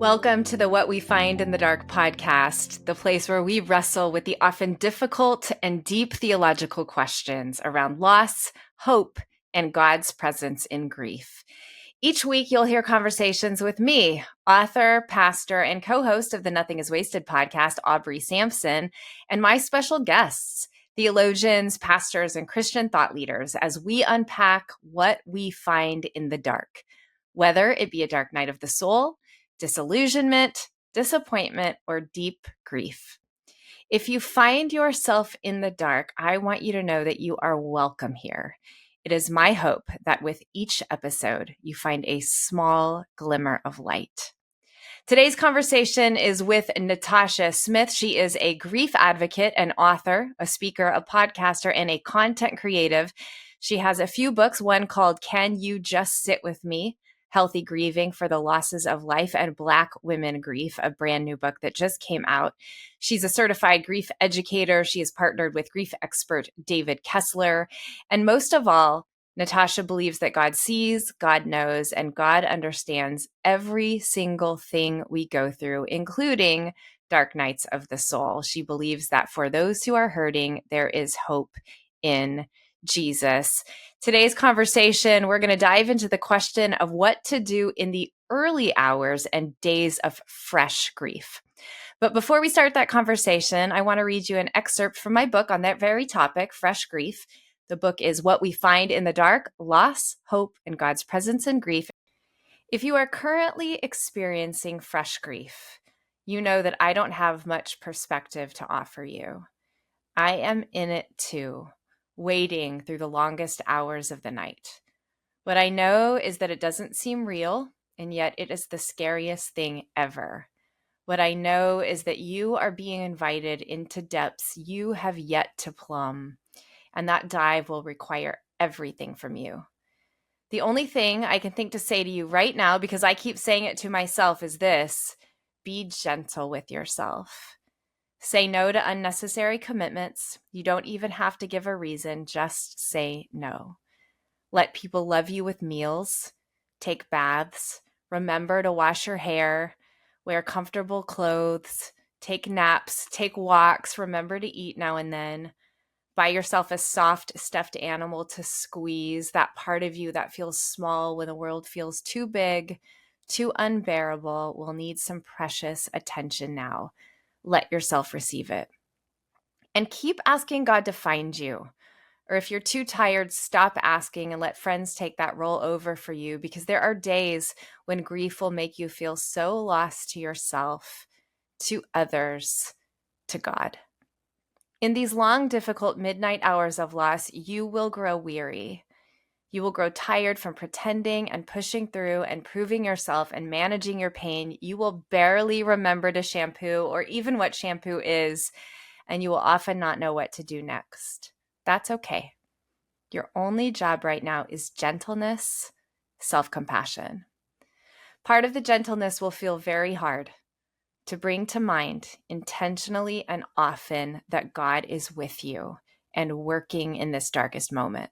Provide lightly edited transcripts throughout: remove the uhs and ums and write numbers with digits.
Welcome to the What We Find in the Dark podcast, the place where we wrestle with the often difficult and deep theological questions around loss, hope, and God's presence in grief. Each week, you'll hear conversations with me, author, pastor, and co-host of the Nothing is Wasted podcast, Aubrey Sampson, and my special guests, theologians, pastors, and Christian thought leaders, as we unpack what we find in the dark, whether it be a dark night of the soul, disillusionment, disappointment, or deep grief. If you find yourself in the dark, I want you to know that you are welcome here. It is my hope that with each episode, you find a small glimmer of light. Today's conversation is with Natasha Smith. She is a grief advocate, an author, a speaker, a podcaster, and a content creative. She has a few books, one called Can You Just Sit With Me? Healthy Grieving for the Losses of Life, and Black Women Grief, a brand new book that just came out. She's a certified grief educator. She is partnered with grief expert David Kessler. And most of all, Natasha believes that God sees, God knows, and God understands every single thing we go through, including dark nights of the soul. She believes that for those who are hurting, there is hope in Jesus. Today's conversation, we're going to dive into the question of what to do in the early hours and days of fresh grief. But before we start that conversation, I want to read you an excerpt from my book on that very topic, Fresh Grief. The book is What We Find in the Dark: Loss, Hope, and God's Presence in Grief. If you are currently experiencing fresh grief, you know that I don't have much perspective to offer you. I am in it too, waiting through the longest hours of the night. What I know is that it doesn't seem real, and yet it is the scariest thing ever. What I know is that you are being invited into depths you have yet to plumb, and that dive will require everything from you. The only thing I can think to say to you right now, because I keep saying it to myself, is this: be gentle with yourself. Say no to unnecessary commitments. You don't even have to give a reason. Just say no. Let people love you with meals. Take baths. Remember to wash your hair. Wear comfortable clothes. Take naps. Take walks. Remember to eat now and then. Buy yourself a soft, stuffed animal to squeeze, that part of you that feels small when the world feels too big, too unbearable, will need some precious attention now. Let yourself receive it. And keep asking God to find you. Or if you're too tired, stop asking and let friends take that role over for you, because there are days when grief will make you feel so lost to yourself, to others, to God. In these long, difficult midnight hours of loss, you will grow weary. You will grow tired from pretending and pushing through and proving yourself and managing your pain. You will barely remember to shampoo or even what shampoo is, and you will often not know what to do next. That's okay. Your only job right now is gentleness, self-compassion. Part of the gentleness will feel very hard, to bring to mind intentionally and often that God is with you and working in this darkest moment.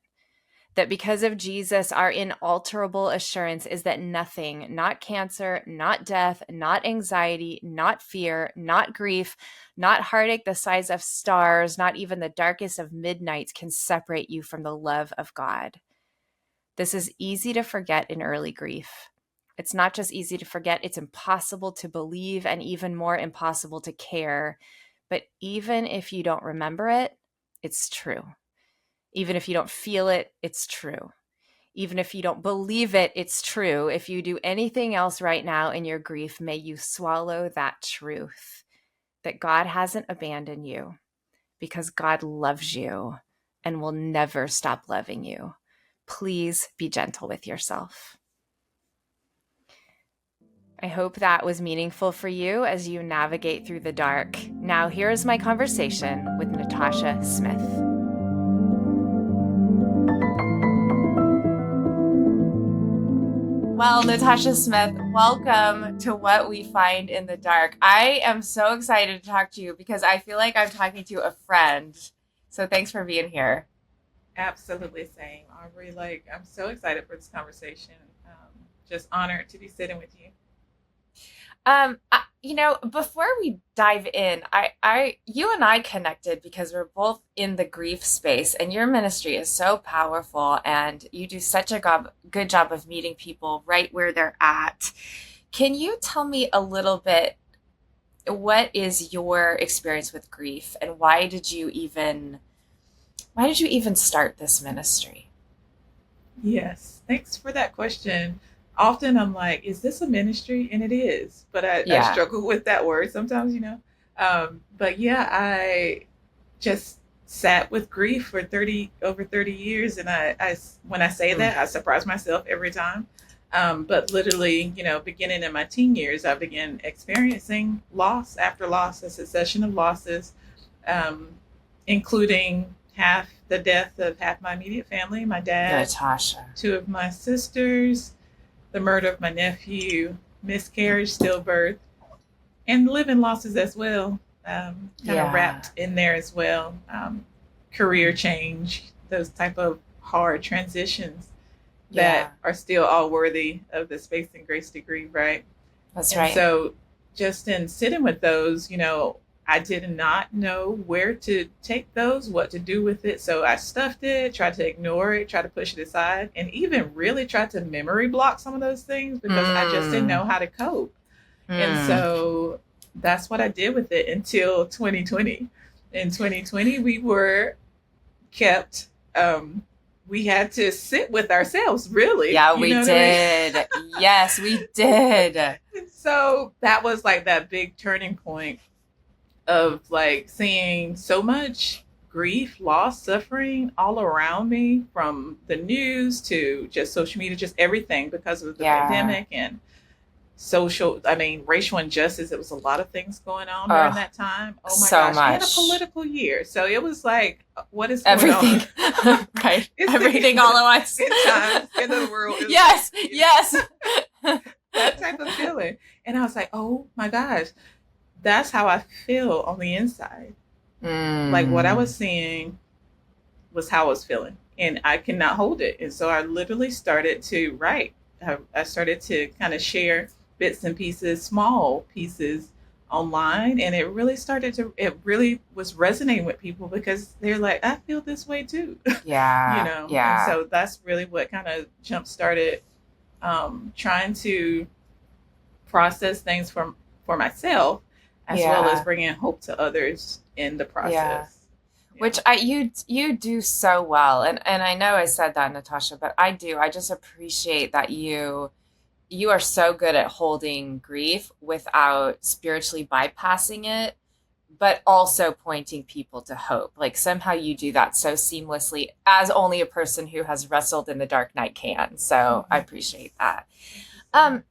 That because of Jesus, our inalterable assurance is that nothing, not cancer, not death, not anxiety, not fear, not grief, not heartache the size of stars, not even the darkest of midnights can separate you from the love of God. This is easy to forget in early grief. It's not just easy to forget, it's impossible to believe and even more impossible to care. But even if you don't remember it, it's true. Even if you don't feel it, it's true. Even if you don't believe it, it's true. If you do anything else right now in your grief, may you swallow that truth that God hasn't abandoned you, because God loves you and will never stop loving you. Please be gentle with yourself. I hope that was meaningful for you as you navigate through the dark. Now, here is my conversation with Natasha Smith. Well, Natasha Smith, welcome to What We Find in the Dark. I am so excited to talk to you because I feel like I'm talking to a friend. So thanks for being here. Absolutely same, Aubrey. I'm so excited for this conversation. Just honored to be sitting with you. Before we dive in, you and I connected because we're both in the grief space, and your ministry is so powerful, and you do such a good job of meeting people right where they're at. Can you tell me a little bit, what is your experience with grief, and why did you even start this ministry? Yes, thanks for that question. Often I'm like, is this a ministry? And it is, but I Yeah. struggle with that word sometimes, But yeah, I just sat with grief for over 30 years. And when I say Mm. that, I surprise myself every time. But literally, beginning in my teen years, I began experiencing loss after loss, a succession of losses, um, including the death of half my immediate family, my dad, Natasha. two of my sisters, the murder of my nephew, miscarriage, stillbirth, and living losses as well, kind of Yeah. wrapped in there as well. Career change, those type of hard transitions that Yeah, are still all worthy of the space and grace degree, right? that's And right. so, just in sitting with those, I did not know where to take those, what to do with it. So I stuffed it, tried to ignore it, tried to push it aside, and even really tried to memory block some of those things because I just didn't Mm. know how to cope. And Mm. so that's what I did with it until 2020. In 2020, we were kept, we had to sit with ourselves, really. Yeah, You we know what I mean? did. Yes, we did. And so that was like that big turning point of like seeing so much grief, loss, suffering all around me from the news to just social media, just everything because of the Yeah. pandemic and racial injustice. It was a lot of things going on during Oh, that time. Oh my so gosh. And a much. political year. So it was like, what is going on? Everything. Right. It's Everything all the at once. end times, end of the world. It was like, Yes, yes. that type of feeling. And I was like, oh my gosh, that's how I feel on the inside. Like what I Mm. was seeing was how I was feeling, and I cannot hold it. And so I literally started to write. I started to kind of share bits and pieces, small pieces online, and it really was resonating with people because they're like, I feel this way too, Yeah, And yeah, so that's really what kind of jump started trying to process things for myself as well as yeah, bringing hope to others in the yeah. process. Yeah. Which you do so well. And I know I said that, Natasha, but I do. I just appreciate that you are so good at holding grief without spiritually bypassing it, but also pointing people to hope. Like somehow you do that so seamlessly, as only a person who has wrestled in the dark night can. So I Mhm. appreciate that. Thank you so much. Um,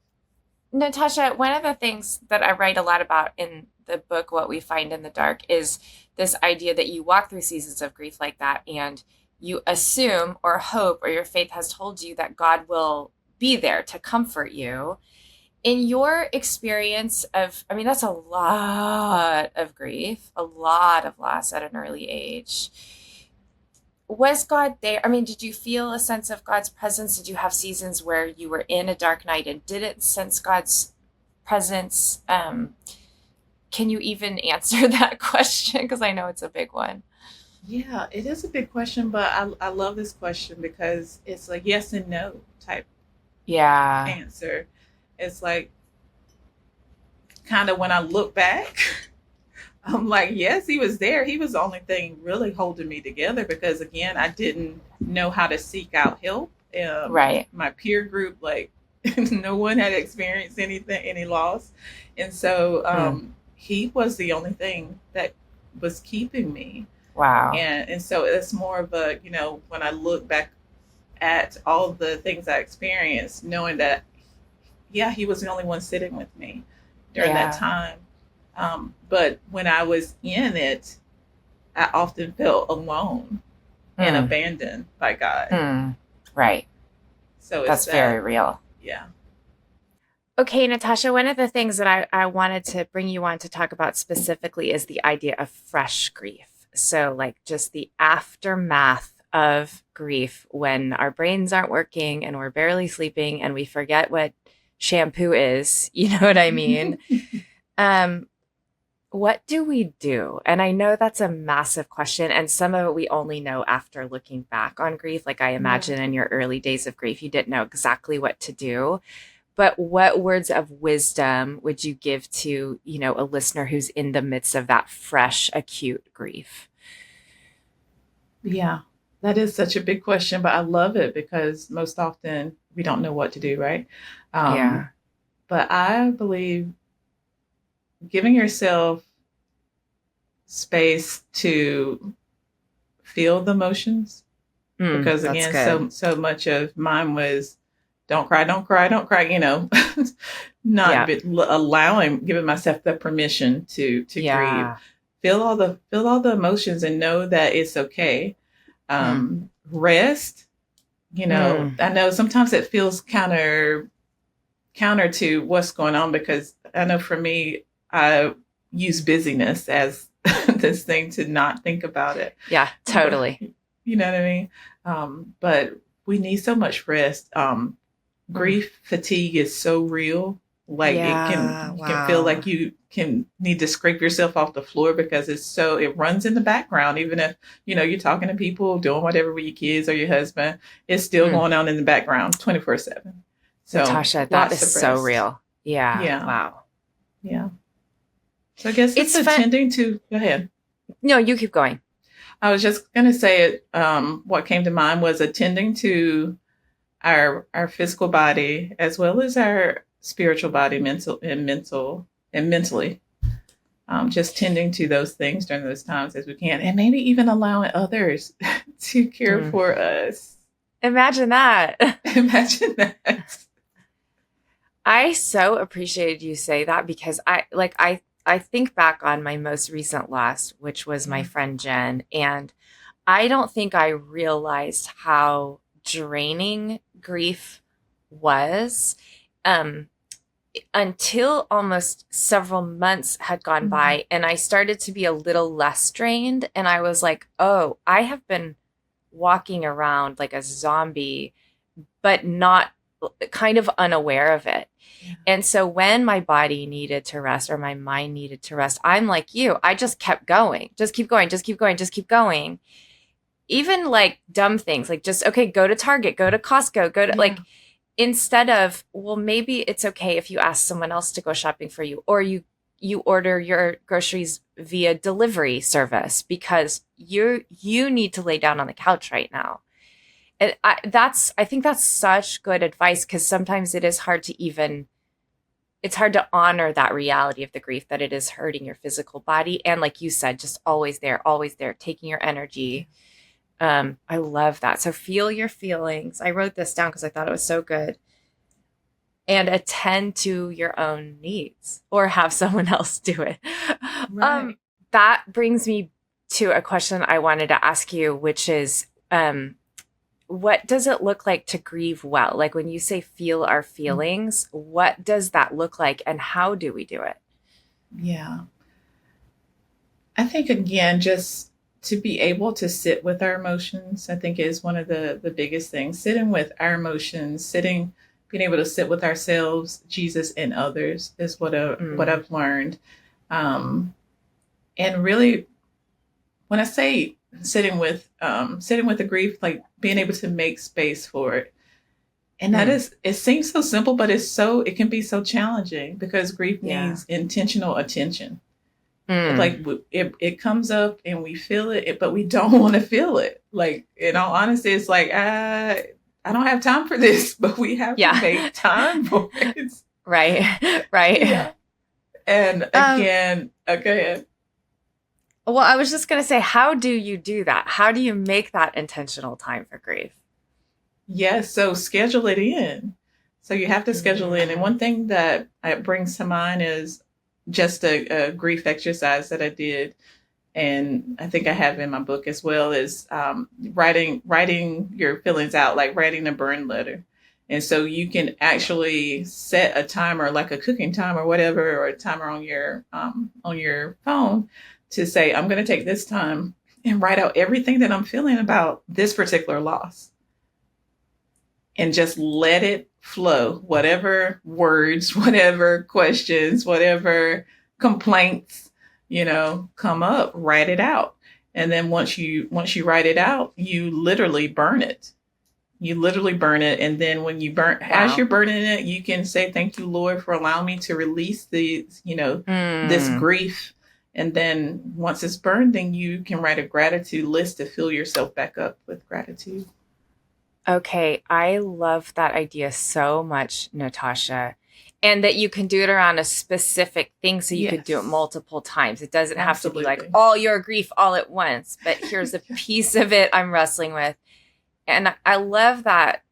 Natasha, one of the things that I write a lot about in the book, What We Find in the Dark, is this idea that you walk through seasons of grief like that and you assume or hope or your faith has told you that God will be there to comfort you. In your experience of, I mean, that's a lot of grief, a lot of loss at an early age. Was God there? I mean, did you feel a sense of God's presence? Did you have seasons where you were in a dark night and didn't sense God's presence? Can you even answer that question? Because I know it's a big one. Yeah, it is a big question, but I love this question because it's like yes and no type Yeah. answer. It's like kind of when I look back, I'm like, yes, he was there. He was the only thing really holding me together because, again, I didn't know how to seek out help. Right. My peer group, like, no one had experienced anything, any loss. And so Hmm. he was the only thing that was keeping me. Wow. And so it's more of a, when I look back at all the things I experienced, knowing that, yeah, he was the only one sitting with me during that Yeah. time. But when I was in it, I often felt alone and Hmm. abandoned by God. Hmm. Right. So it's That's very that, real. yeah. Okay, Natasha, one of the things that I wanted to bring you on to talk about specifically is the idea of fresh grief. So, like, just the aftermath of grief when our brains aren't working and we're barely sleeping and we forget what shampoo is. You know what I mean? Um, what do we do? And I know that's a massive question. And some of it we only know after looking back on grief. Like I Right. imagine in your early days of grief, you didn't know exactly what to do. But what words of wisdom would you give to, a listener who's in the midst of that fresh, acute grief? Yeah, that is such a big question, but I love it because most often we don't know what to do, right? Um, Yeah. but I believe giving yourself space to feel the emotions, because That's again, good. so much of mine was don't cry, don't cry, don't cry, not Yeah. be, allowing, giving myself the permission to grieve. Yeah. Feel all the emotions and know that it's okay. Mm. Rest. Mm. I know sometimes it feels counter to what's going on, because I know for me, I use busyness as this thing to not think about it. Yeah, But totally. you know what I mean? But we need so much rest. Mm. Grief fatigue is so real. Like Yeah. you can feel Wow. like you can need to scrape yourself off the floor, because it runs in the background. Even if, you're talking to people, doing whatever with your kids or your husband, it's still Mm. going on in the background 24/7. So Natasha, that lots is of so rest. real. Yeah. Yeah. Wow. Yeah. So I guess it's It's fun. attending to, go ahead. No, you keep going. I was just going to say it. What came to mind was attending to our physical body as well as our spiritual body, mental and mentally. Just tending to those things during those times as we can, and maybe even allowing others to care Mm. for us. Imagine that. Imagine that. I so appreciated you say that because I think back on my most recent loss, which was my Yeah. friend Jen, and I don't think I realized how draining grief was um, until almost several months had gone Mm-hmm. by and I started to be a little less drained. And I was like, oh, I have been walking around like a zombie, but not kind of unaware of it. Yeah. And so when my body needed to rest or my mind needed to rest, I'm like you, I just kept going, just keep going, just keep going, just keep going. Even like dumb things, like just, okay, go to Target, go to Costco, go to like, Yeah. instead of, well, maybe it's okay if you ask someone else to go shopping for you, or you order your groceries via delivery service because you need to lay down on the couch right now. And I think that's such good advice because sometimes it is hard to even it's hard to honor that reality of the grief that it is hurting your physical body. And like you said, just always there, taking your energy. I love that. So feel your feelings. I wrote this down because I thought it was so good. And attend to your own needs or have someone else do it. Um, Right. that brings me to a question I wanted to ask you, which is what does it look like to grieve well? Like when you say feel our feelings, what does that look like and how do we do it? Yeah. I think again, just to be able to sit with our emotions, I think is one of the biggest things. Sitting with our emotions, being able to sit with ourselves, Jesus, and others is what Mm, I've learned. Um, and really, when I say sitting with the grief, like being able to make space for it. And that mm, is, it seems so simple, but it can be so challenging because grief yeah. needs intentional attention. Mm, Like it comes up and we feel it, but we don't want to feel it. Like in all honesty, it's like I don't have time for this, but we have to yeah. make time for it. Right. Right. Yeah. And Um, again, okay, well, I was just going to say, how do you do that? How do you make that intentional time for grief? yes. So schedule it in. So you have to schedule in. And Mm, one thing that it brings to mind is just a grief exercise that I did, and I think I have in my book as well, is writing your feelings out, like writing a burn letter. And so you can actually set a timer, like a cooking time or whatever, or a timer on your phone, to say, I'm going to take this time and write out everything that I'm feeling about this particular loss, and just let it flow, whatever words, whatever questions, whatever complaints, come up, write it out. And then once you write it out, you literally burn it. You literally burn it. And then when as you're burning it, you can say, thank you, Lord, for allowing me to release this grief. And then once it's burned, then you can write a gratitude list to fill yourself back up with gratitude. Okay, I love that idea so much, Natasha. And that you can do it around a specific thing, so you could do it multiple times. It doesn't have to be like all your grief all at once, but here's a piece of it I'm wrestling with. And I love that.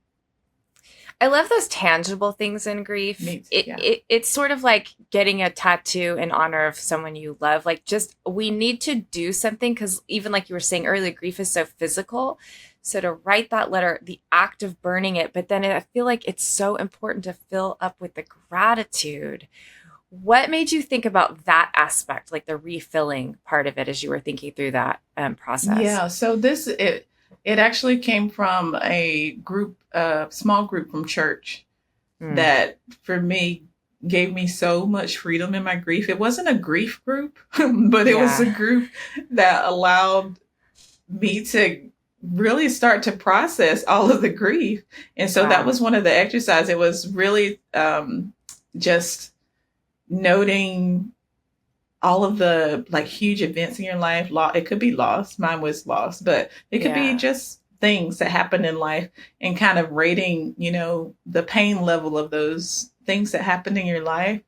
I love those tangible things in grief. It's sort of like getting a tattoo in honor of someone you love. Like, just, we need to do something, because even like you were saying earlier, grief is so physical. So to write that letter, the act of burning it, but then I feel like it's so important to fill up with the gratitude. What made you think about that aspect, like the refilling part of it, as you were thinking through that process? Yeah. So it actually came from a small group from church that, for me, gave me so much freedom in my grief. It wasn't a grief group, but it was a group that allowed me to really start to process all of the grief. And so that was one of the exercises. It was really just noting all of the like huge events in your life. It could be loss. Mine was loss, but it could be just things that happen in life, and kind of rating, the pain level of those things that happened in your life,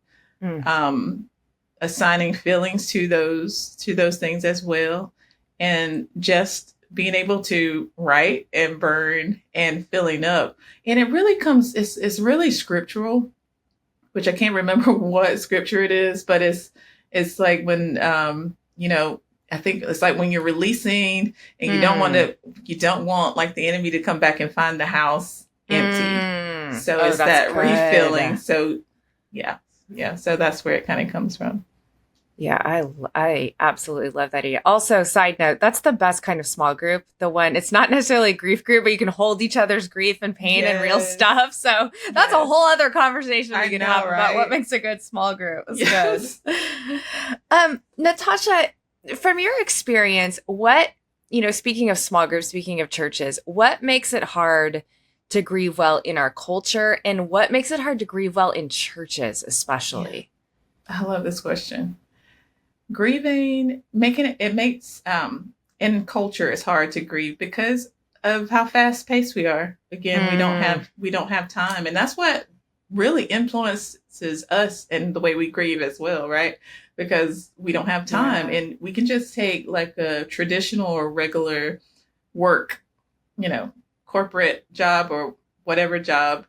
assigning feelings to those things as well. And just being able to write and burn and filling up. And it really it's really scriptural, which I can't remember what scripture it is, but it's like when, I think it's like when you're releasing, and you don't want like the enemy to come back and find the house empty. So it's that refilling. So yeah. So that's where it kind of comes from. Yeah, I absolutely love that idea. Also, side note, that's the best kind of small group. The one, it's not necessarily a grief group, but you can hold each other's grief and pain and real stuff. So that's a whole other conversation we can have about what makes a good small group. It's good. Natasha, from your experience, speaking of small groups, speaking of churches, what makes it hard to grieve well in our culture, and what makes it hard to grieve well in churches, especially? Yeah. I love this question. Grieving, makes in culture, it's hard to grieve because of how fast paced we are. Again, we don't have time, and that's what really influences us and the way we grieve as well, right? Because we don't have time, and we can just take like a traditional or regular work, corporate job or whatever job.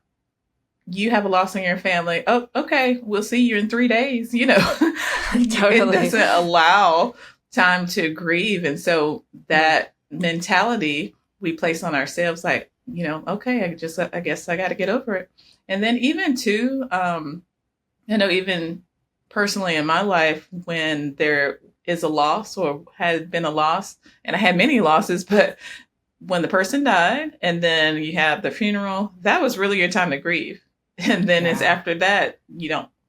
You have a loss in your family. Oh, okay. We'll see you in 3 days. Totally. It doesn't allow time to grieve. And so that mentality we place on ourselves, like, okay, I guess I got to get over it. And then even too, even personally in my life, when there is a loss or has been a loss, and I had many losses, but when the person died and then you have the funeral, that was really your time to grieve. And then it's after that,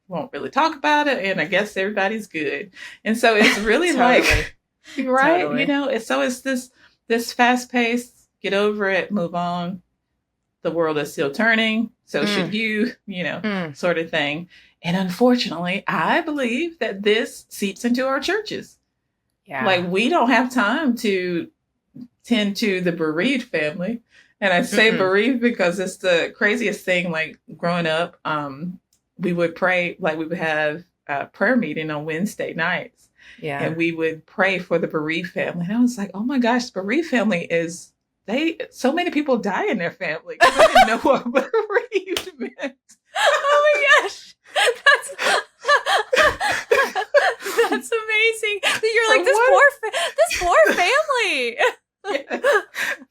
won't really talk about it. And I guess everybody's good. And so it's really like, right. Totally. It's this fast pace, get over it, move on. The world is still turning. So should you, sort of thing. And unfortunately, I believe that this seeps into our churches. Yeah. Like, we don't have time to tend to the bereaved family. And I say bereaved because it's the craziest thing. Like, growing up, we would pray, like we would have a prayer meeting on Wednesday nights. Yeah. And we would pray for the bereaved family. And I was like, oh my gosh, bereaved family so many people die in their family. I didn't know what bereaved meant. Oh my gosh. That's amazing. You're like, this poor family. Yeah.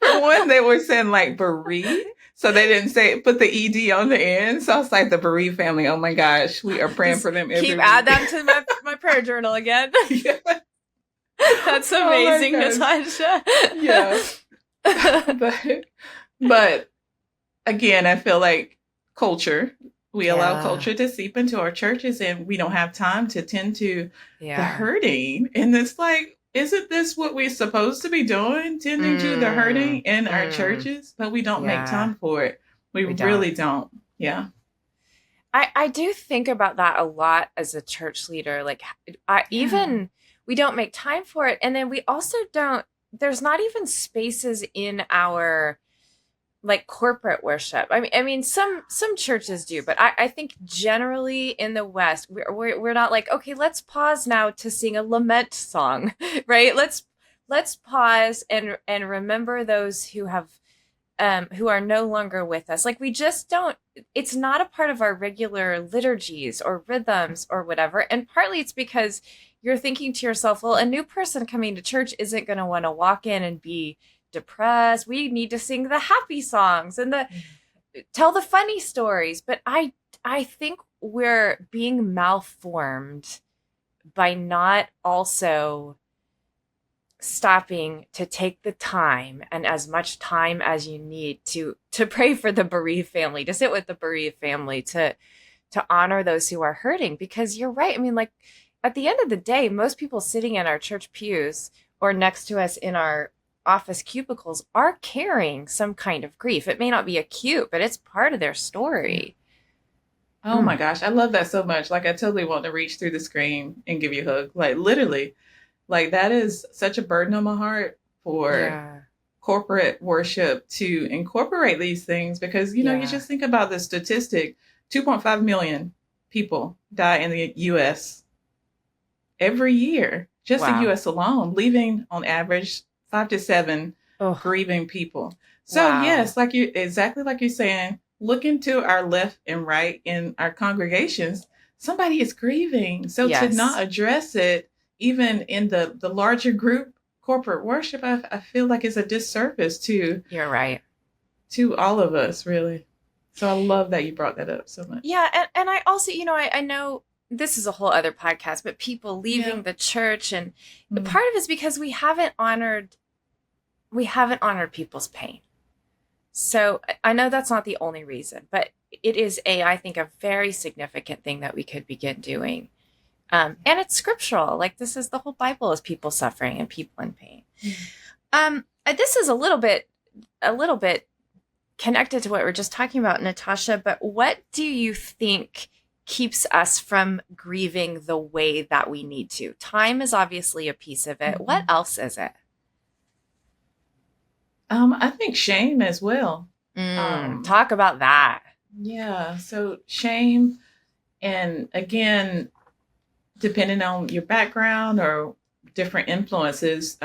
For one, they were saying like bereaved, so they didn't put the ed on the end. So I was like, the bereaved family. Oh my gosh, we are praying for them. Add that to my prayer journal again. Yeah. That's amazing, Natasha. Yeah, but again, I feel like culture. We allow Yeah. culture to seep into our churches, and we don't have time to tend to the Yeah. hurting. And it's like, isn't this what we're supposed to be doing? Tending to the hurting Mm, in our mm, churches, but we don't make yeah, time for it. We we don't. really don't. Yeah. I do think about that a lot as a church leader. Like, Yeah. even we don't make time for it. And then we also don't, there's not even spaces in our like corporate worship. I mean, some churches do, but I think generally in the West, we're not like, okay, let's pause now to sing a lament song, right? Let's pause and remember those who are no longer with us. Like we just don't, it's not a part of our regular liturgies or rhythms or whatever. And partly it's because you're thinking to yourself, well, a new person coming to church isn't going to want to walk in and be depressed. We need to sing the happy songs and the tell the funny stories. But I think we're being malformed by not also stopping to take the time and as much time as you need to pray for the bereaved family, to sit with the bereaved family, to honor those who are hurting. Because you're right. I mean, like at the end of the day, most people sitting in our church pews or next to us in our office cubicles are carrying some kind of grief. It may not be acute, but it's part of their Yeah. story. Oh my Mm, gosh, I love that so much. Like I totally want to reach through the screen and give you a hug. Like literally, like that is such a burden on my heart for yeah. corporate worship to incorporate these things because you Yeah. just think about the statistic, 2.5 million people die in the US every year, just the Wow. US alone, leaving on average 5 to 7 Oh, grieving people. So wow. yes, like you exactly like you're saying, look into our left and right in our congregations, somebody is grieving. So to not Yes, address it even in the larger group corporate worship, I feel like it's a disservice you're right. to all of us, really. So I love that you brought that up so much. Yeah, and I also, I know this is a whole other podcast, but people Yeah. leaving the church and Mm. part of it's because we haven't honored people's pain. So I know that's not the only reason, but it is I think a very significant thing that we could begin doing. And it's scriptural. Like this is the whole Bible is people suffering and people in pain. This is a little bit connected to what we're just talking about, Natasha, but what do you think keeps us from grieving the way that we need to? Time is obviously a piece of it. What Mhm. else is it? I think shame as well. Um, Talk about that. yeah, so shame, and again, depending on your background or different influences,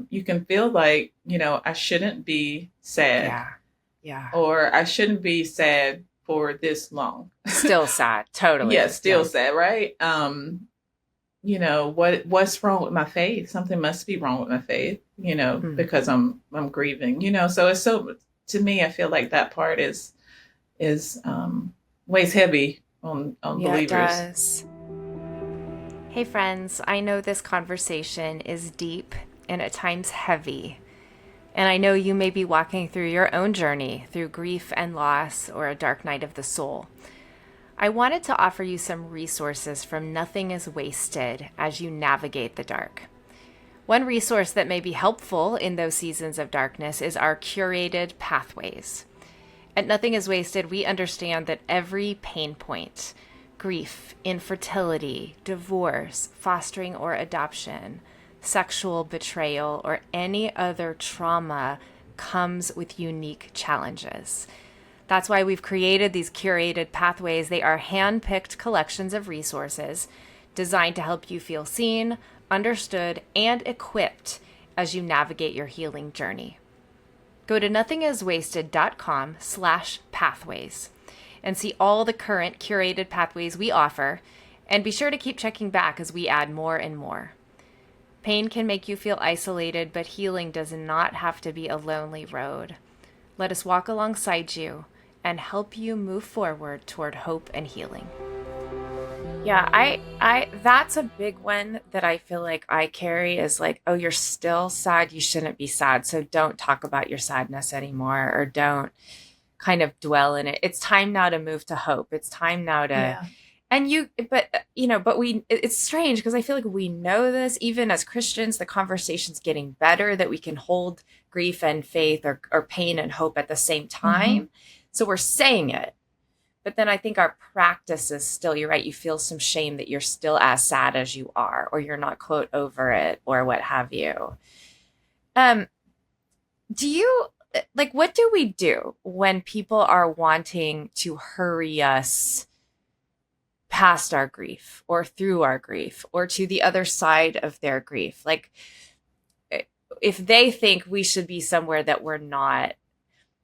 you can feel like, I shouldn't be sad Yeah. Yeah. or I shouldn't be sad for this long. Still sad. Yeah, Totally. still Yeah. sad, right? What's wrong with my faith? Something must be wrong with my faith, Mm. because I'm grieving, so it's so to me, I feel like that part is weighs heavy on Yeah, it believers. does. Hey, friends, I know this conversation is deep and at times heavy. And I know you may be walking through your own journey through grief and loss or a dark night of the soul. I wanted to offer you some resources from Nothing is Wasted as you navigate the dark. One resource that may be helpful in those seasons of darkness is our curated pathways. At Nothing is Wasted, we understand that every pain point, grief, infertility, divorce, fostering or adoption, sexual betrayal, or any other trauma comes with unique challenges. That's why we've created these curated pathways. They are hand-picked collections of resources designed to help you feel seen, understood, and equipped as you navigate your healing journey. Go to nothingiswasted.com/pathways and see all the current curated pathways we offer, and be sure to keep checking back as we add more and more. Pain can make you feel isolated, but healing does not have to be a lonely road. Let us walk alongside you and help you move forward toward hope and healing. Yeah, I that's a big one that I feel like I carry is like, oh, you're still sad, you shouldn't be sad. So don't talk about your sadness anymore, or don't kind of dwell in it. It's time now to move to hope. It's time now to, Yeah. and it's strange because I feel like we know this, even as Christians, the conversation's getting better, that we can hold grief and faith or pain and hope at the same time. So we're saying it. But then I think our practice is still, you're right, you feel some shame that you're still as sad as you are, or you're not, quote, over it, or what have you. Do you, like, what do we do when people are wanting to hurry us past our grief or through our grief or to the other side of their grief? Like, if they think we should be somewhere that we're not,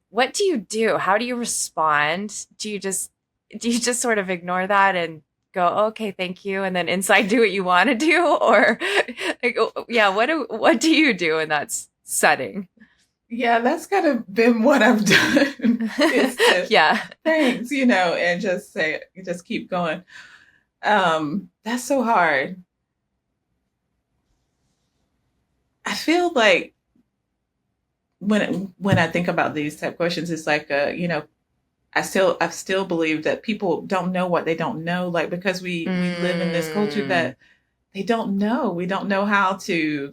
what do you do? How do you respond? Do you just sort of ignore that and go, okay, thank you, and then inside do what you want to do? Or like, yeah, what do you do in that setting? Yeah, that's kind of been what I've done. Yeah. Thanks, and just keep going. That's so hard. I feel like when I think about these type questions, it's like I still believe that people don't know what they don't know, like, because we live in this culture that they don't know. We don't know how to.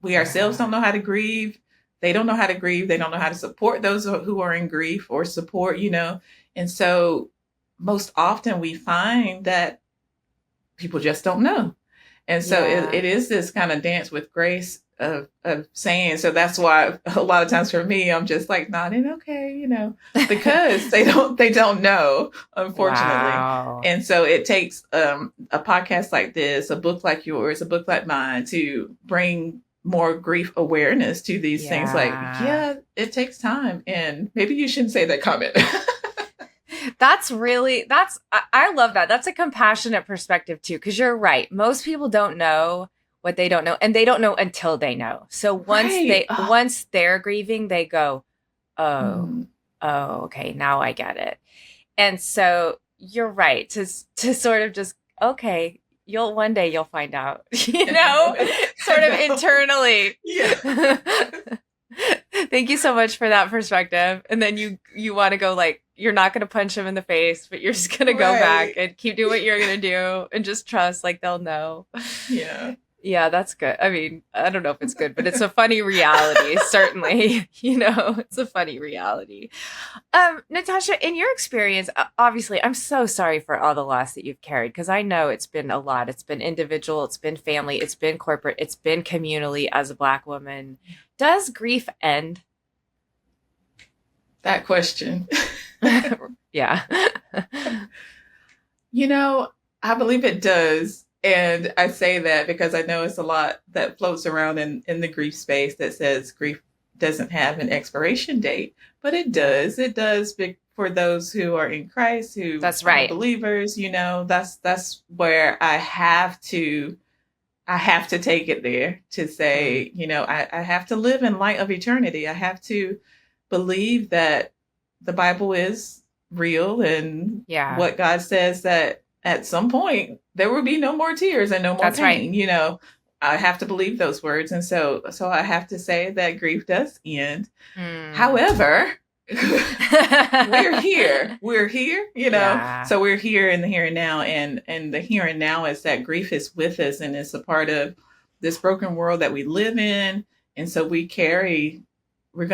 We ourselves don't know how to grieve. They don't know how to grieve. They don't know how to support those who are in grief or support, And so most often we find that people just don't know. And so it is this kind of dance with grace of saying, so that's why a lot of times for me, I'm just like nodding, okay, because they don't know, unfortunately. Wow. And so it takes a podcast like this, a book like yours, a book like mine to bring more grief awareness to these things. Like, it takes time. And maybe you shouldn't say that comment. I love that. That's a compassionate perspective too, because you're right. Most people don't know what they don't know, and they don't know until they know. So once they're grieving, they go, oh, okay, now I get it. And so you're right to sort of just, okay, one day you'll find out, sort of internally. Yeah. Thank you so much for that perspective. And then you want to go, like, you're not going to punch him in the face, but you're just going to go back and keep doing what you're going to do and just trust, like, they'll know. Yeah. Yeah, that's good. I mean, I don't know if it's good, but it's a funny reality, certainly. It's a funny reality. Natasha, in your experience, obviously, I'm so sorry for all the loss that you've carried, because I know it's been a lot. It's been individual, it's been family, it's been corporate, it's been communally as a Black woman. Does grief end? That question. Yeah. I believe it does. And I say that because I know it's a lot that floats around in the grief space that says grief doesn't have an expiration date, but it does. It does for those who are in Christ, who that's right, are believers. That's where I have to take it there to say, I have to live in light of eternity. I have to believe that the Bible is real, and what God says, that at some point there will be no more tears and no more pain. Right. I have to believe those words. And so I have to say that grief does end. However, we're here, so we're here in the here and now, and the here and now is that grief is with us, and it's a part of this broken world that we live in. And so we're going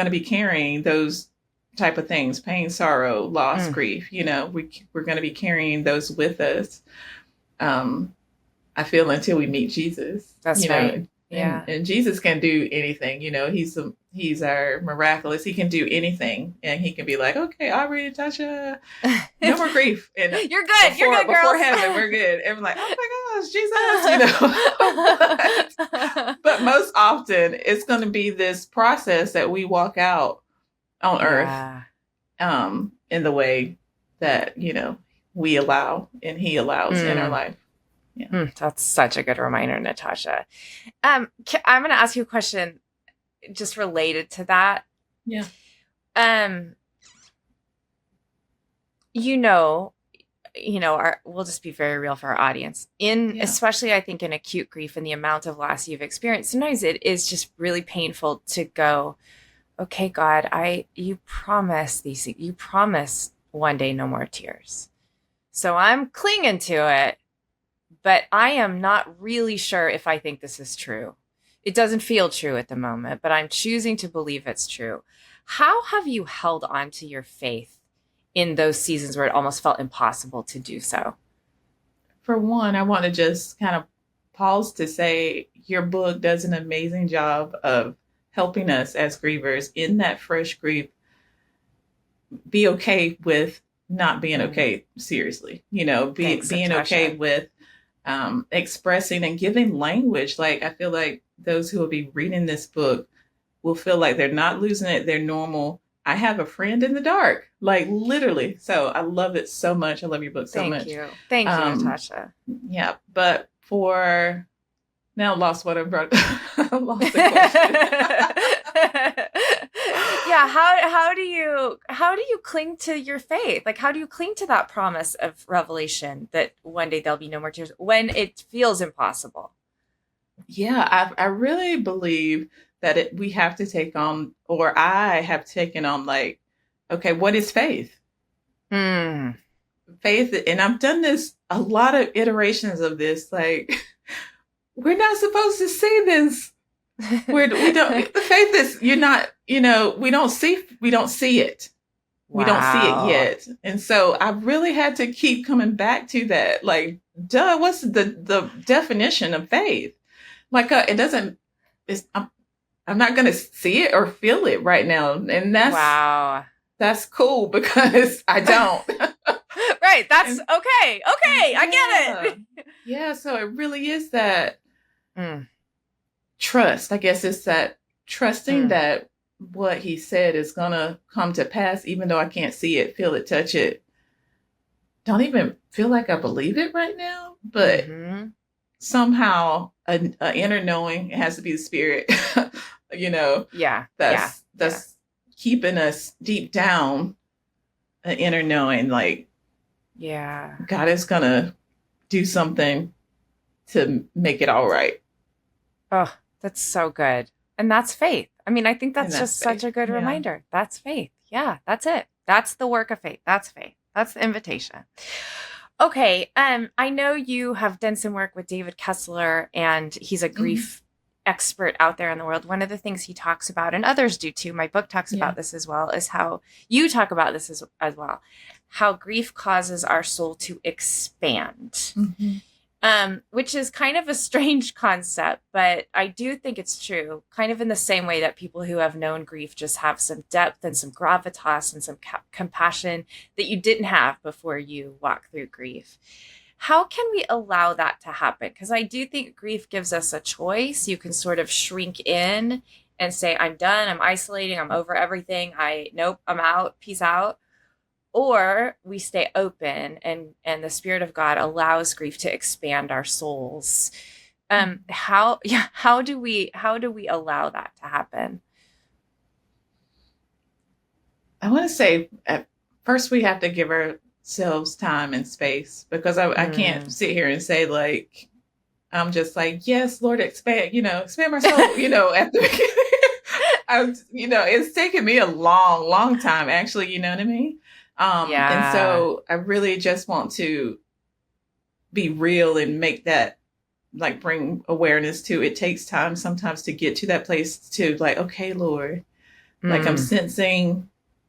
to be carrying those type of things: pain, sorrow, loss, grief. We're going to be carrying those with us. I feel, until we meet Jesus. That's right. Yeah. And Jesus can do anything. He's our miraculous. He can do anything, and he can be like, okay, Aubrey, Natasha, no more grief. And you're good. You're good, girls. Before heaven, we're good. And we're like, oh my gosh, Jesus. But most often, it's going to be this process that we walk out on earth, in the way that we allow and he allows in our life. Yeah. That's such a good reminder, Natasha. I'm going to ask you a question just related to that. Yeah. We'll just be very real for our audience. Especially, I think, in acute grief and the amount of loss you've experienced, sometimes it is just really painful to go, okay, God, you promise these things. You promise one day no more tears. So I'm clinging to it, but I am not really sure if I think this is true. It doesn't feel true at the moment, but I'm choosing to believe it's true. How have you held on to your faith in those seasons where it almost felt impossible to do so? For one, I want to just kind of pause to say your book does an amazing job of helping us as grievers in that fresh grief be okay with not being Mm, okay, seriously, you know, thanks, being okay Natasha. with expressing and giving language. Like, I feel like those who will be reading this book will feel like they're not losing it. They're normal. I have a friend in the dark, like literally. So I love it so much. I love your book so Thank much. you. Thank you, Um, Natasha. yeah, but for now, lost what I brought. I lost the question. Yeah, how do you cling to your faith? Like how do you cling to that promise of revelation that one day there'll be no more tears when it feels impossible? Yeah, I really believe that we have to take on, or I have taken on, like, okay, what is faith? Mm. Faith, and I've done this a lot of iterations of this. Like, we're not supposed to see this. We don't. The faith is, you're not. You know, we don't see it. We don't see it Wow. yet, and so I really had to keep coming back to that. Like, duh, what's the definition of faith? Like, it doesn't. It's, I'm not going to see it or feel it right now. And Wow. that's cool because I don't. Right. That's and, okay. and Okay. I yeah. get it. Yeah. So it really is that Mm, trust. I guess it's that trusting mm, that what he said is going to come to pass, even though I can't see it, feel it, touch it. Don't even feel like I believe it right now. But mm-hmm. somehow a inner knowing, it has to be the spirit, you know, Yeah. Yeah. Yeah. that's keeping us deep down, an inner knowing, like Yeah. God is gonna do something to make it all right. Oh, that's so good. And that's faith. I mean, I think And that's that's just such faith. a good Yeah. reminder. That's faith. Yeah, that's it. That's the work of faith. That's faith. That's the invitation. Okay, I know you have done some work with David Kessler and he's a Mhm. grief expert out there in the world. One of the things he talks about, and others do too, my book talks Yeah. about this as well, is how you talk about this as well, how grief causes our soul to expand. Hmm. Which is kind of a strange concept, but I do think it's true. Kind of in the same way that people who have known grief just have some depth and some gravitas and some compassion that you didn't have before you walk through grief. How can we allow that to happen? Because I do think grief gives us a choice. You can sort of shrink in and say, I'm done, I'm isolating, I'm over everything. Nope, I'm out, peace out, or we stay open and the spirit of God allows grief to expand our souls. How do we allow that to happen? I want to say at first we have to give ourselves time and space, because I can't Mm, sit here and say, like, I'm just like, yes, Lord, expand, expand my soul, at the beginning. It's taken me a long, long time, actually, you know what I mean? And yeah, so I really just want to be real and make that, like, bring awareness to, it takes time sometimes to get to that place to, like, okay, Lord, like, mm,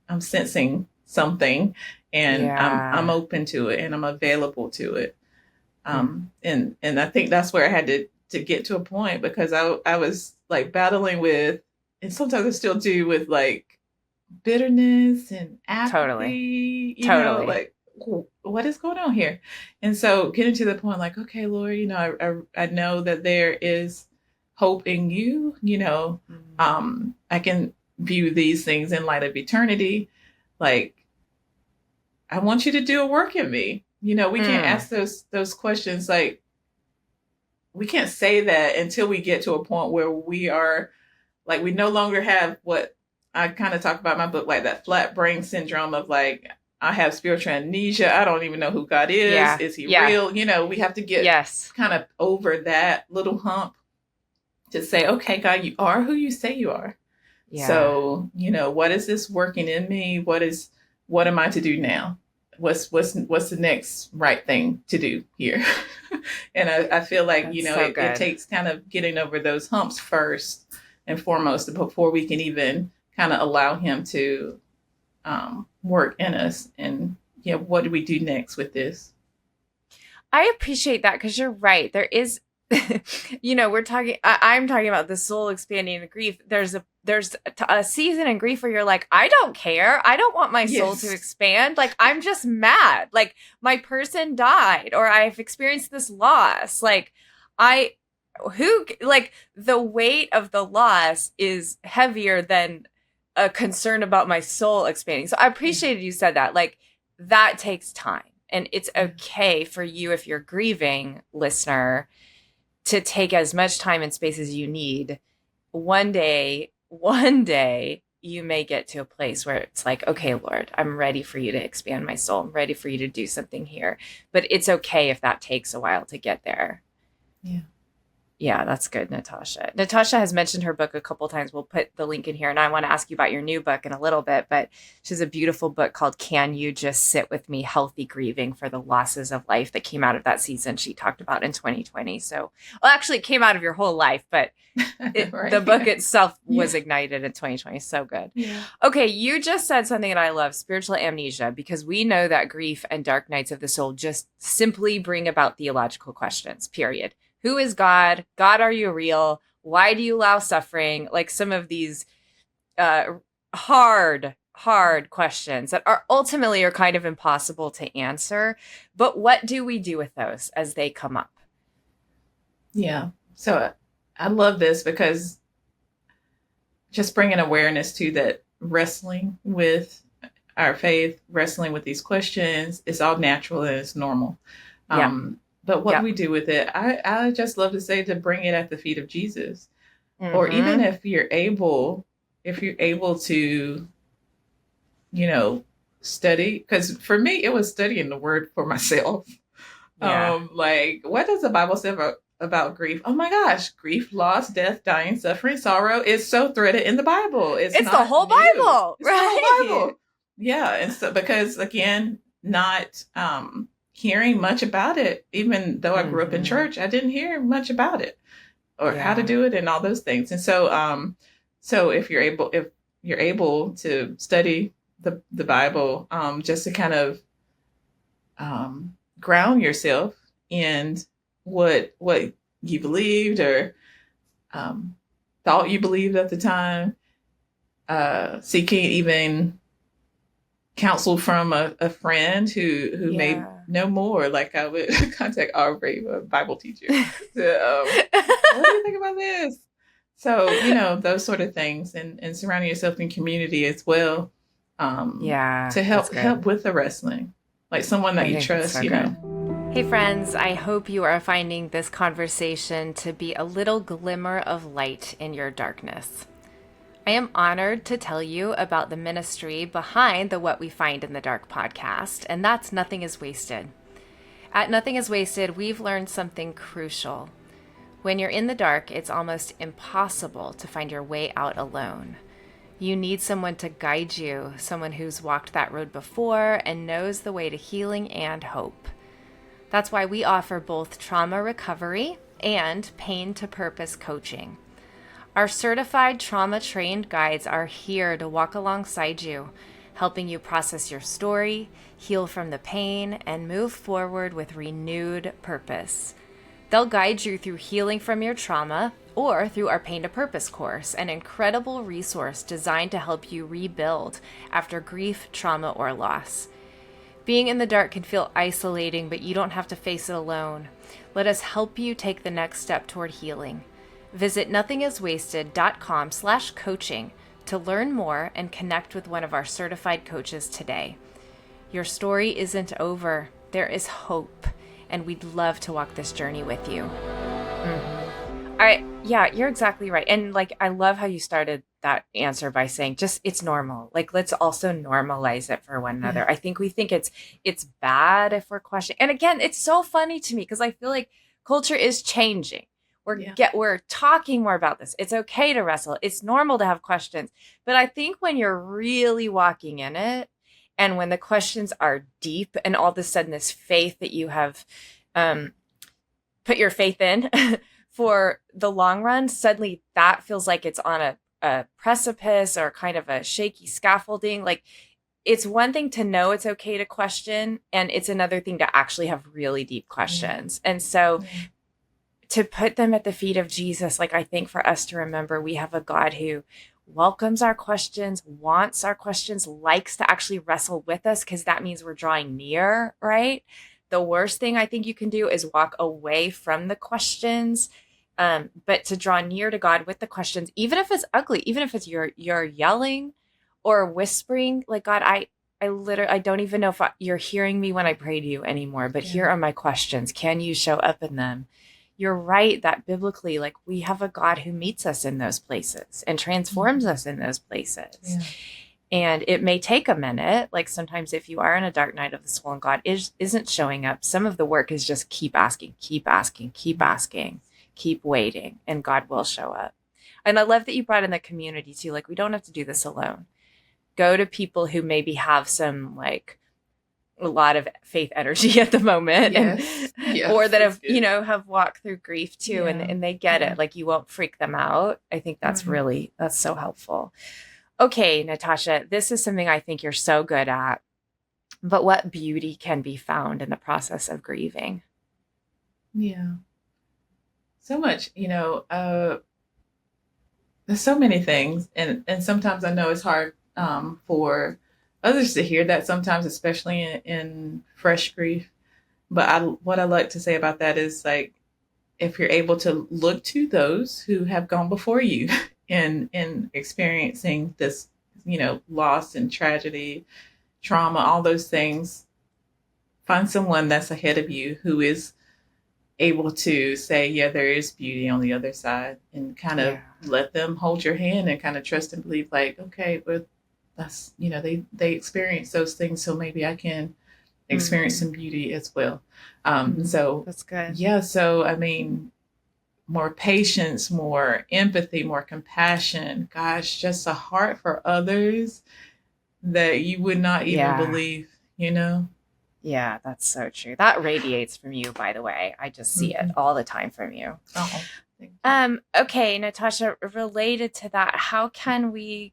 I'm sensing something, and I'm yeah, open to it and I'm available to it. mm, And I think that's where I had to get to a point, because I was like battling with, and sometimes I still do, with like bitterness and totally, apathy, totally. like, what is going on here? And so getting to the point, like, okay, Lord, I know that there is hope in you, Mm, I can view these things in light of eternity. Like, I want you to do a work in me. We can't mm, ask those questions, like, we can't say that until we get to a point where we are, like, we no longer have what I kind of talk about in my book, like that flat brain syndrome of, like, I have spiritual amnesia. I don't even know who God is. yeah, Is he yeah, real? We have to get yes, kind of over that little hump to say, okay, God, you are who you say you are. Yeah. So, what is this working in me? What am I to do now? What's the next right thing to do here? And I feel like, That's so it good. takes kind of getting over those humps first and foremost before we can even kind of allow him to work in us. And yeah, what do we do next with this? I appreciate that because you're right. There is, I'm talking about the soul expanding in grief. There's a season in grief where you're like, I don't care. I don't want my soul to Yes. expand. Like, I'm just mad. Like, my person died or I've experienced this loss. I, like, the weight of the loss is heavier than a concern about my soul expanding. So I Yeah. appreciated you said that. Like, that takes time. And it's Yeah. okay for you, if you're grieving, listener, to take as much time and space as you need. One day, you may get to a place where it's like, okay, Lord, I'm ready for you to expand my soul. I'm ready for you to do something here. But it's okay if that takes a while to get there. Yeah. Yeah, that's good, Natasha. Natasha has mentioned her book a couple times. We'll put the link in here. And I want to ask you about your new book in a little bit, but she has a beautiful book called Can You Just Sit With Me? Healthy Grieving for the Losses of Life that came out of that season she talked about in 2020. So, well, actually, it came out of your whole life, but the Right. book itself Yeah. was ignited in 2020. So good. Yeah. Okay, you just said something that I love, spiritual amnesia, because we know that grief and dark nights of the soul just simply bring about theological questions, period. Who is God? God, are you real? Why do you allow suffering? Like some of these uh, hard questions that are kind of impossible to answer. But what do we do with those as they come up? Yeah. So I love this because just bringing awareness to that, wrestling with our faith, wrestling with these questions, it's all natural and it's normal. Yeah. But what do Yep. we do with it? I just love to say to bring it at the feet of Jesus. Or even Mm-hmm. if you're able to, you know, study, because for me it was studying the word for myself. Yeah. Like, what does the Bible say about grief? Oh my gosh, grief, loss, death, dying, suffering, sorrow is so threaded in the Bible. It's It's the not whole new. Bible, It's the whole right? Bible. Yeah. And so, because again, not hearing much about it, even though I grew up in Mm-hmm. church, I didn't hear much about it or how to Yeah. do it and all those things. And so, so if you're able to study the Bible, just to kind of ground yourself in what you believed or um, thought you believed at the time, seeking even counsel from a friend who may Yeah. know more. Like I would contact Aubrey, a Bible teacher, to, what do you think about this? So, those sort of things, and surrounding yourself in community as well, Yeah, to that's help good. with the wrestling, like someone that I you think that's trust. so good. Hey, friends, I hope you are finding this conversation to be a little glimmer of light in your darkness. I am honored to tell you about the ministry behind the What We Find in the Dark podcast, and that's Nothing is Wasted. At Nothing is Wasted, we've learned something crucial. When you're in the dark, it's almost impossible to find your way out alone. You need someone to guide you, someone who's walked that road before and knows the way to healing and hope. That's why we offer both trauma recovery and pain to purpose coaching. Our certified trauma trained guides are here to walk alongside you, helping you process your story, heal from the pain, and move forward with renewed purpose. They'll guide you through healing from your trauma or through our Pain to Purpose course, an incredible resource designed to help you rebuild after grief, trauma, or loss. Being in the dark can feel isolating, but you don't have to face it alone. Let us help you take the next step toward healing. Visit nothingiswasted.com/coaching to learn more and connect with one of our certified coaches today. Your story isn't over. There is hope, and we'd love to walk this journey with you. Yeah, you're exactly right. And like, I love how you started that answer by saying just it's normal. Like, let's also normalize it for one Yeah. another. I think we think it's bad if we're questioning. And again, it's so funny to me because I feel like culture is changing. Yeah. We're talking more about this. It's okay to wrestle. It's normal to have questions. But I think when you're really walking in it, and when the questions are deep, and all of a sudden this faith that you have um, put your faith in for the long run, suddenly that feels like it's on a precipice or kind of a shaky scaffolding. Like, it's one thing to know it's okay to question, and it's another thing to actually have really deep questions. And so to put them at the feet of Jesus, like, I think for us to remember, we have a God who welcomes our questions, wants our questions, likes to actually wrestle with us, because that means we're drawing near, right? The worst thing I think you can do is walk away from the questions. But to draw near to God with the questions, even if it's ugly, even if it's you're yelling or whispering, like, God, I literally, I don't even know if you're hearing me when I pray to you anymore, but here are my questions. Can you show up in them? You're right that biblically, like, we have a God who meets us in those places and transforms us in those places. Yeah. And it may take a minute. Like, sometimes if you are in a dark night of the soul and God isn't showing up, some of the work is just keep asking, keep asking, keep asking, keep waiting, and God will show up. And I love that you brought in the community too. Like, we don't have to do this alone. Go to people who maybe have some, like, a lot of faith energy at the moment, or that have, have walked through grief too. And they get it. Like, you won't freak them out. I think that's that's so helpful. Okay, Natasha, this is something I think you're so good at, but what beauty can be found in the process of grieving? Yeah. So much, there's so many things. And sometimes I know it's hard for others to hear that sometimes, especially in fresh grief. But what I like to say about that is, like, if you're able to look to those who have gone before you in experiencing this, loss and tragedy, trauma, all those things, find someone that's ahead of you who is able to say, yeah, there is beauty on the other side, and kind of let them hold your hand and kind of trust and believe, like, okay, but that's, they experience those things, so maybe I can experience some beauty as well. So that's good. Yeah. So, I mean, more patience, more empathy, more compassion, gosh, just a heart for others that you would not even believe, Yeah, that's so true. That radiates from you, by the way. I just see it all the time from you. Oh. Okay, Natasha, related to that, how can we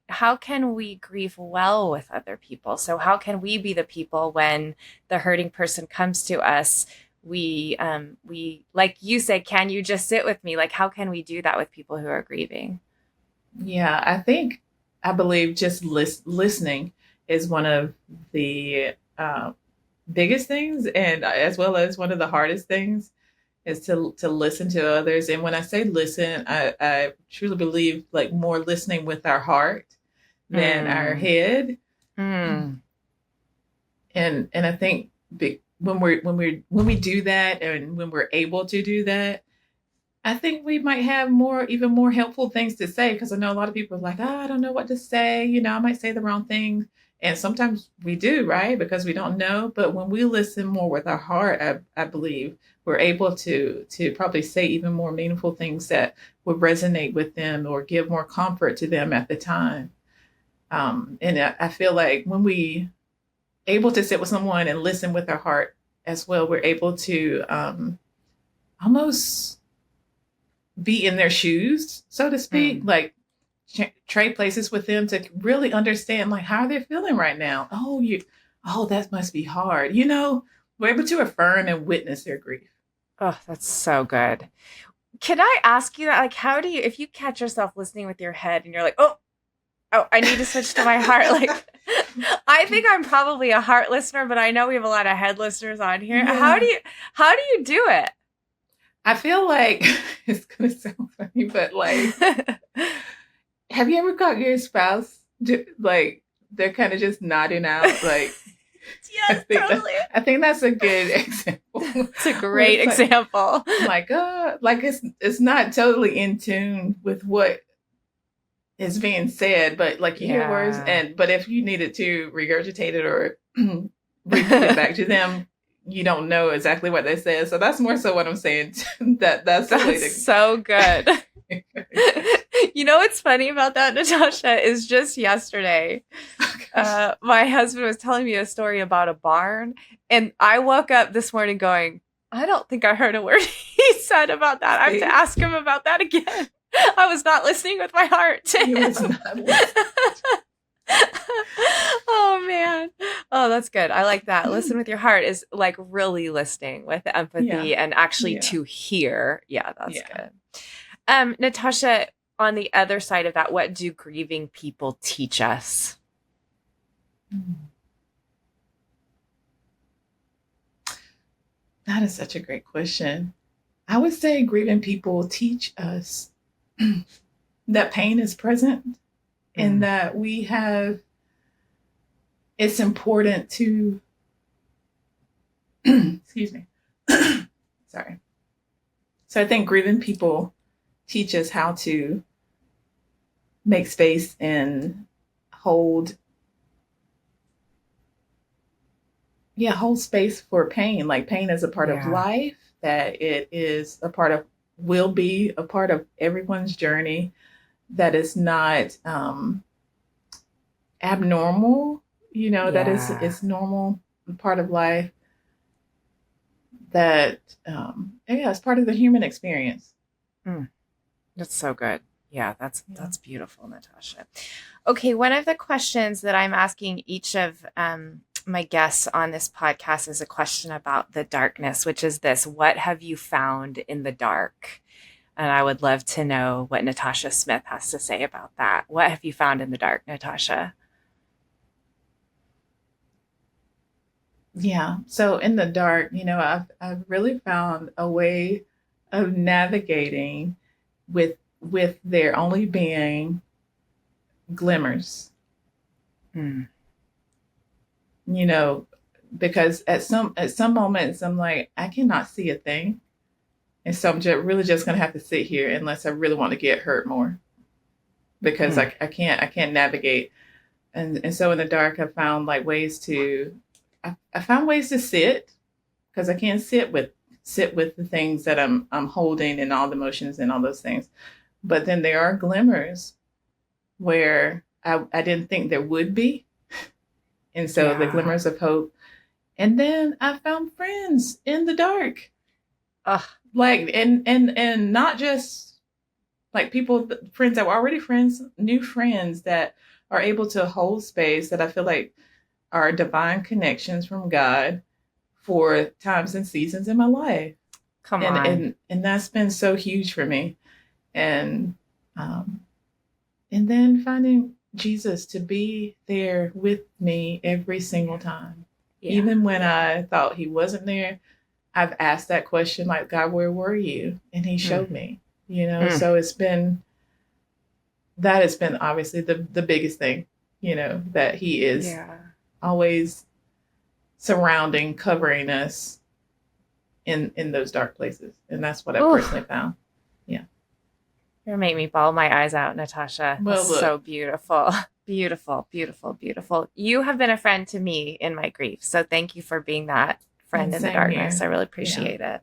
grieve well with other people? So how can we be the people when the hurting person comes to us? We like you said, can you just sit with me? Like, how can we do that with people who are grieving? Yeah, I believe just listening is one of the biggest things, and as well as one of the hardest things, is to listen to others. And when I say listen, I truly believe, like, more listening with our heart than our head. And I think when we do that, and when we're able to do that, I think we might have even more helpful things to say, because I know a lot of people are like, I don't know what to say. I might say the wrong thing. And sometimes we do, right? Because we don't know. But when we listen more with our heart, I believe we're able to probably say even more meaningful things that would resonate with them or give more comfort to them at the time. And I feel like when we able to sit with someone and listen with our heart as well, we're able to almost be in their shoes, so to speak, like trade places with them to really understand, like, how they're feeling right now. Oh, that must be hard. We're able to affirm and witness their grief. Oh, that's so good. Can I ask you that? Like, how do you, if you catch yourself listening with your head and you're like, oh, I need to switch to my heart. Like, I think I'm probably a heart listener, but I know we have a lot of head listeners on here. Yeah. How do you do it? I feel like it's going to sound funny, but, like, have you ever caught your spouse, like, they're kind of just nodding out, like, yes, totally. I think that's a good example. It's a great example. Like, it's not totally in tune with what is being said, but, like, you hear words, but if you needed to regurgitate it or repeat it back to them, you don't know exactly what they said. So that's more so what I'm saying. That's the way That's so good. You know what's funny about that, Natasha, is just yesterday, my husband was telling me a story about a barn, and I woke up this morning going, I don't think I heard a word he said about that. I have to ask him about that again. I was not listening with my heart to He was him. not listening. Oh man. Oh, that's good. I like that. Listen with your heart is like really listening with Yeah. empathy and actually Yeah. to hear. Yeah, that's Yeah. good. Natasha, on the other side of that, what do grieving people teach us? That is such a great question. I would say grieving people teach us that pain is present and that it's important to, excuse me. Sorry. So I think grieving people teach us how to make space and hold hold space for pain. Like pain is a part of Yeah. life, that it is a part of, will be a part of everyone's journey, that is not abnormal, that Yeah. is normal, part of life, that, it's part of the human experience. Mm, that's so good. Yeah, Yeah. that's beautiful, Natasha. Okay, one of the questions that I'm asking each of my guests on this podcast is a question about the darkness, which is this: what have you found in the dark? And I would love to know what Natasha Smith has to say about that. What have you found in the dark, Natasha? Yeah. So in the dark, I've really found a way of navigating with there only being glimmers, Mm. you know, because at some moments I'm like, I cannot see a thing. And so I'm really just gonna have to sit here unless I really want to get hurt more, because Mm. I can't navigate. And so in the dark I found like ways to, I found ways to sit, because I can't sit with the things that I'm holding and all the emotions and all those things. But then there are glimmers where I didn't think there would be. And so the Yeah. glimmers of hope. And then I found friends in the dark. Ugh. Like, and not just like people, friends that were already friends, new friends that are able to hold space, that I feel like are divine connections from God for times and seasons in my life. Come And on. and that's been so huge for me. And um and then finding Jesus to be there with me every single time. Yeah. Even when I thought he wasn't there, I've asked that question, like, God, where were you? And he Mm. showed me, Mm. so that has been obviously the biggest thing, that he is Yeah. always surrounding, covering us in those dark places. And that's what I Ooh, personally found. Yeah. you're making me bawl my eyes out, Natasha. That's Well, look, so beautiful. Beautiful, beautiful, beautiful. You have been a friend to me in my grief. So thank you for being that friend and in the same darkness. here. I really Yeah. appreciate it.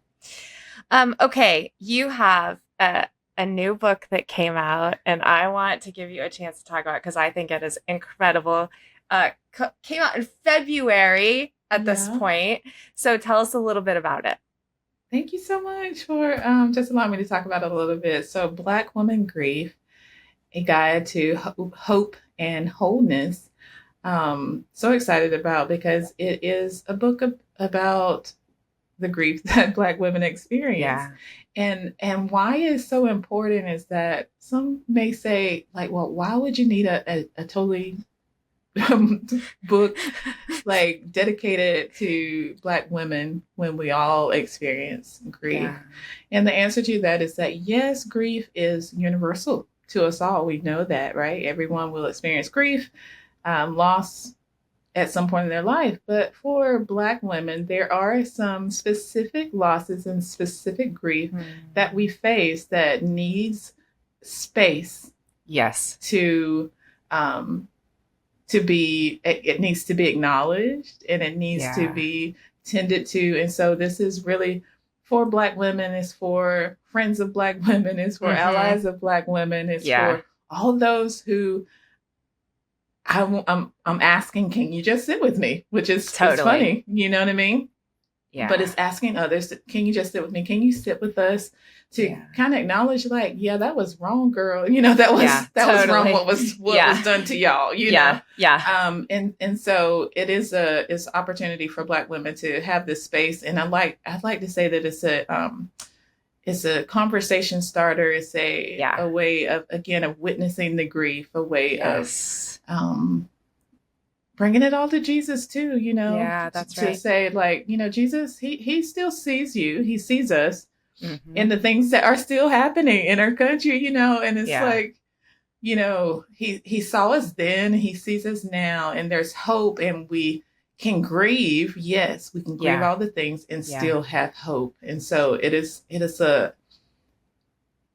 Okay, you have a new book that came out, and I want to give you a chance to talk about it because I think it is incredible. Came out in February at this Yeah. point. So tell us a little bit about it. Thank you so much for just allowing me to talk about it a little bit. So, Black Woman Grief, a guide to hope and wholeness. So excited about, because it is a book about the grief that Black women experience. Yeah. And why it's so important is that some may say, like, well, why would you need a totally book like dedicated to Black women when we all experience grief? Yeah. And the answer to that is that yes, grief is universal to us all. We know that, right? Everyone will experience grief, loss at some point in their life. But for Black women, there are some specific losses and specific grief that we face that needs space. Yes. To be, it needs to be acknowledged, and it needs to Yeah. be tended to. And so this is really for Black women, it's for friends of Black women, it's for allies of Black women, it's for all those who I'm asking, can you just sit with me? Which is It's funny, you know what I mean? Yeah. But it's asking others, can you just sit with me? Can you sit with us to kind of acknowledge, like, yeah, that was wrong, girl. You know, that was wrong. What was done to y'all, you know? Yeah. And so it's opportunity for Black women to have this space. And I'd like to say that it's a conversation starter. It's a way of witnessing the grief, a way of bringing it all to Jesus too, you know. Yeah, that's right. To say, like, you know, Jesus, he still sees you. He sees us in the things that are still happening in our country, you know. And it's like, you know, he saw us then, he sees us now, and there's hope, and we can grieve. Yes, we can grieve all the things and still have hope. And so it is a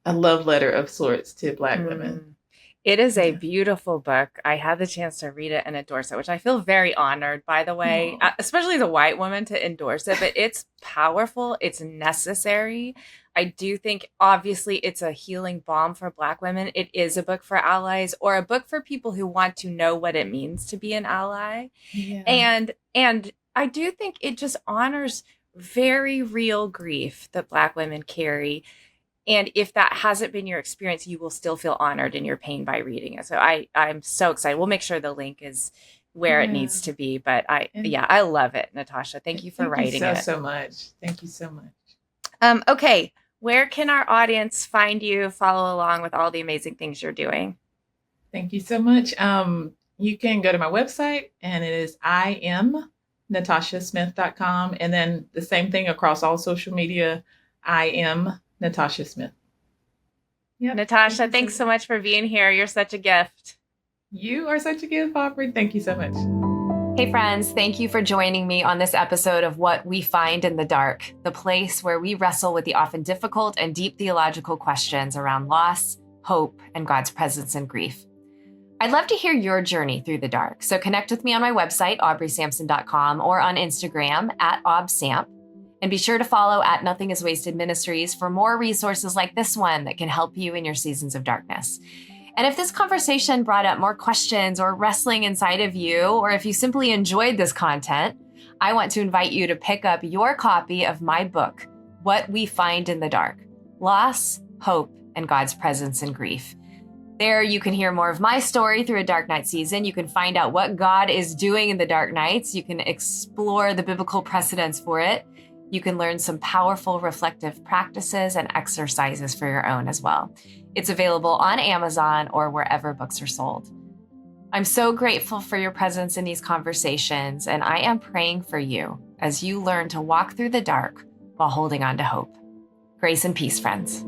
love letter of sorts to Black women. It is a beautiful book. I had the chance to read it and endorse it, which I feel very honored, by the way, especially as a white woman, to endorse it. But it's powerful. It's necessary. I do think, obviously, it's a healing balm for Black women. It is a book for allies, or a book for people who want to know what it means to be an ally. Yeah. And I do think it just honors very real grief that Black women carry. And if that hasn't been your experience, you will still feel honored in your pain by reading it. So I'm so excited. We'll make sure the link is where it needs to be. But I love it, Natasha. Thank you for writing it. So much. Thank you so much. Okay. Where can our audience find you, follow along with all the amazing things you're doing? Thank you so much. You can go to my website, and it is IamNatashaSmith.com. And then the same thing across all social media, I am Natasha Smith. Yep. Natasha, thanks so much for being here. You're such a gift. You are such a gift, Aubrey. Thank you so much. Hey friends, thank you for joining me on this episode of What We Find in the Dark, the place where we wrestle with the often difficult and deep theological questions around loss, hope, and God's presence in grief. I'd love to hear your journey through the dark, so connect with me on my website, AubreySampson.com, or on Instagram @AubSamp. And be sure to follow @Nothing Is Wasted Ministries for more resources like this one that can help you in your seasons of darkness. And if this conversation brought up more questions or wrestling inside of you, or if you simply enjoyed this content, I want to invite you to pick up your copy of my book, What We Find in the Dark: Loss, Hope, and God's Presence in Grief. There you can hear more of my story through a dark night season. You can find out what God is doing in the dark nights. You can explore the biblical precedents for it. You can learn some powerful reflective practices and exercises for your own as well. It's available on Amazon or wherever books are sold. I'm so grateful for your presence in these conversations, and I am praying for you as you learn to walk through the dark while holding on to hope. Grace and peace, friends.